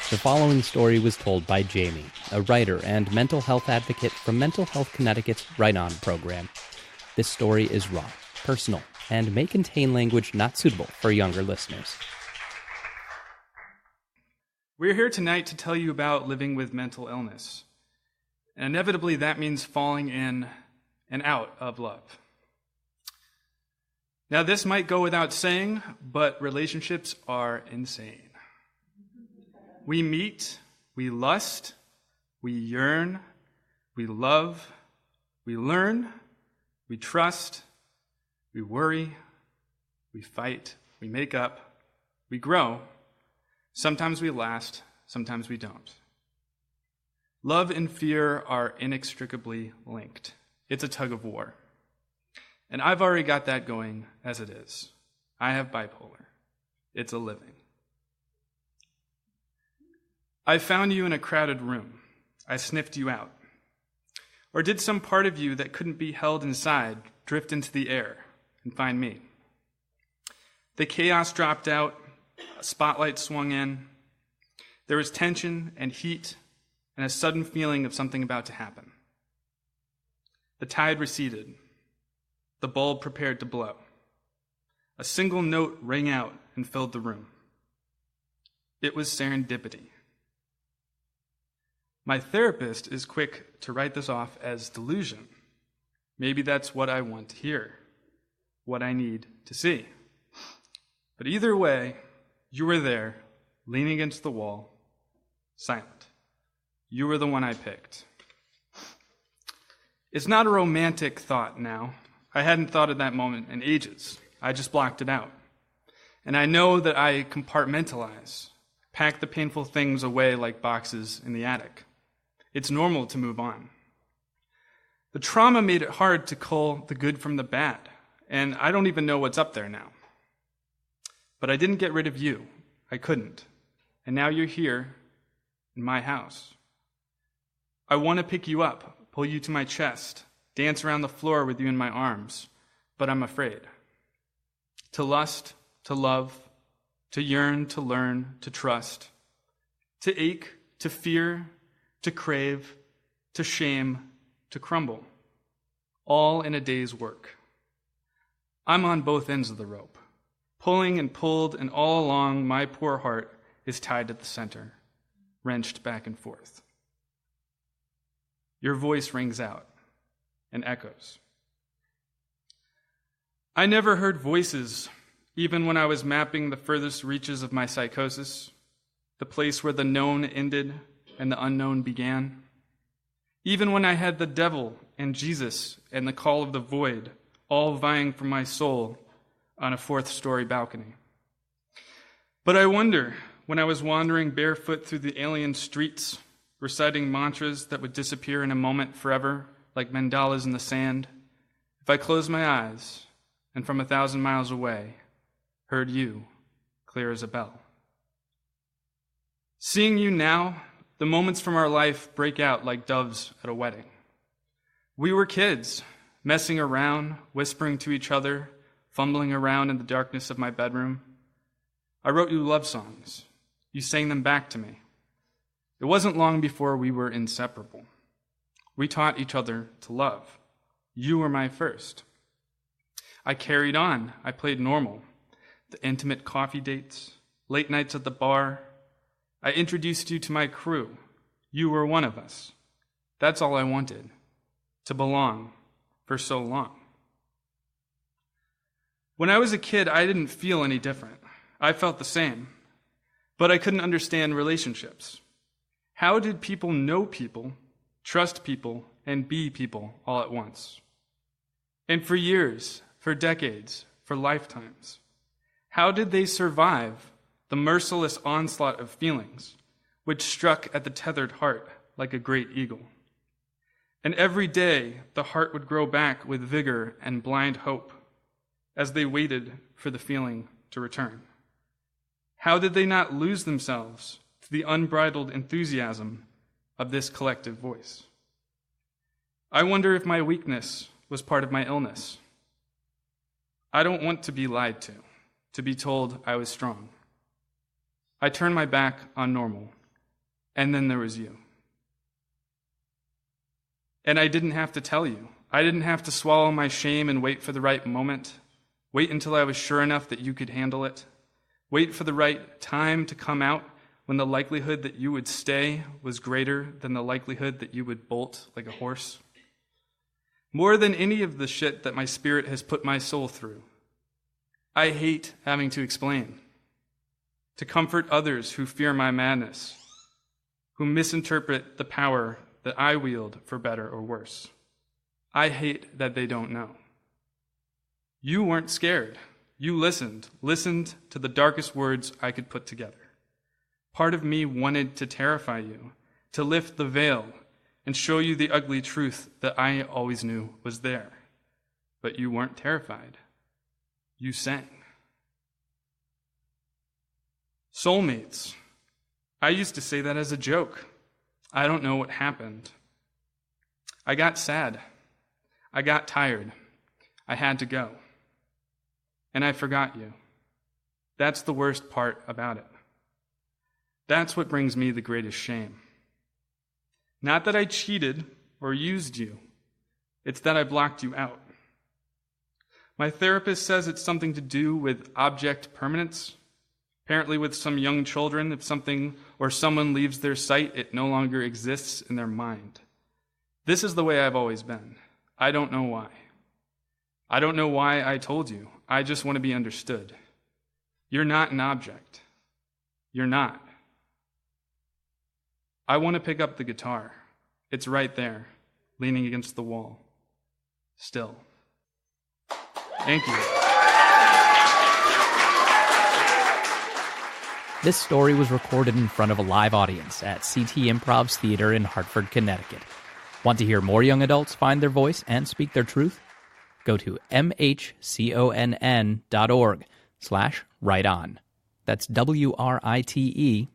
The following story was told by Jamie, a writer and mental health advocate from Mental Health Connecticut's Right On program. This story is raw, personal, and may contain language not suitable for younger listeners. We're here tonight to tell you about living with mental illness. And inevitably, that means falling in and out of love. Now, this might go without saying, but relationships are insane. We meet, we lust, we yearn, we love, we learn, we trust, we worry, we fight, we make up, we grow. Sometimes we last, sometimes we don't. Love and fear are inextricably linked. It's a tug of war. And I've already got that going as it is. I have bipolar. It's a living. I found you in a crowded room. I sniffed you out. Or did some part of you that couldn't be held inside drift into the air and find me? The chaos dropped out. A spotlight swung in. There was tension and heat and a sudden feeling of something about to happen. The tide receded. The bulb prepared to blow. A single note rang out and filled the room. It was serendipity. My therapist is quick to write this off as delusion. Maybe that's what I want to hear, what I need to see. But either way, you were there, leaning against the wall, silent. You were the one I picked. It's not a romantic thought now. I hadn't thought of that moment in ages. I just blocked it out. And I know that I compartmentalize, pack the painful things away like boxes in the attic. It's normal to move on. The trauma made it hard to cull the good from the bad, and I don't even know what's up there now. But I didn't get rid of you. I couldn't. And now you're here in my house. I want to pick you up, pull you to my chest, dance around the floor with you in my arms, but I'm afraid. To lust, to love, to yearn, to learn, to trust, to ache, to fear, to crave, to shame, to crumble, all in a day's work. I'm on both ends of the rope, pulling and pulled, and all along my poor heart is tied at the center, wrenched back and forth. Your voice rings out and echoes. I never heard voices, even when I was mapping the furthest reaches of my psychosis, the place where the known ended and the unknown began. Even when I had the devil and Jesus and the call of the void all vying for my soul on a fourth-story balcony. But I wonder, when I was wandering barefoot through the alien streets, reciting mantras that would disappear in a moment forever, like mandalas in the sand, if I closed my eyes and from 1,000 miles away heard you, clear as a bell. Seeing you now, the moments from our life break out like doves at a wedding. We were kids, messing around, whispering to each other, fumbling around in the darkness of my bedroom. I wrote you love songs. You sang them back to me. It wasn't long before we were inseparable. We taught each other to love. You were my first. I carried on. I played normal. The intimate coffee dates, late nights at the bar. I introduced you to my crew. You were one of us. That's all I wanted, to belong for so long. When I was a kid, I didn't feel any different. I felt the same, but I couldn't understand relationships. How did people know people, trust people, and be people all at once? And for years, for decades, for lifetimes, how did they survive the merciless onslaught of feelings, which struck at the tethered heart like a great eagle? And every day, the heart would grow back with vigor and blind hope as they waited for the feeling to return. How did they not lose themselves to the unbridled enthusiasm of this collective voice? I wonder if my weakness was part of my illness. I don't want to be lied to be told I was strong. I turned my back on normal, And then there was you. And I didn't have to tell you. I didn't have to swallow my shame and wait for the right moment. Wait until I was sure enough that you could handle it. Wait for the right time to come out when the likelihood that you would stay was greater than the likelihood that you would bolt like a horse. More than any of the shit that my spirit has put my soul through, I hate having to explain. To comfort others who fear my madness, who misinterpret the power that I wield for better or worse. I hate that they don't know. You weren't scared. You listened to the darkest words I could put together. Part of me wanted to terrify you, to lift the veil and show you the ugly truth that I always knew was there. But you weren't terrified. You sang. Soulmates. I used to say that as a joke. I don't know what happened. I got sad. I got tired. I had to go. And I forgot you. That's the worst part about it. That's what brings me the greatest shame. Not that I cheated or used you. It's that I blocked you out. My therapist says it's something to do with object permanence. Apparently with some young children, if something or someone leaves their sight, it no longer exists in their mind. This is the way I've always been. I don't know why. I don't know why I told you. I just want to be understood. You're not an object. You're not. I want to pick up the guitar. It's right there, leaning against the wall. Still. Thank you. This story was recorded in front of a live audience at CT Improv's Theater in Hartford, Connecticut. Want to hear more young adults find their voice and speak their truth? Go to mhconn.org/writeon. That's WRITEON.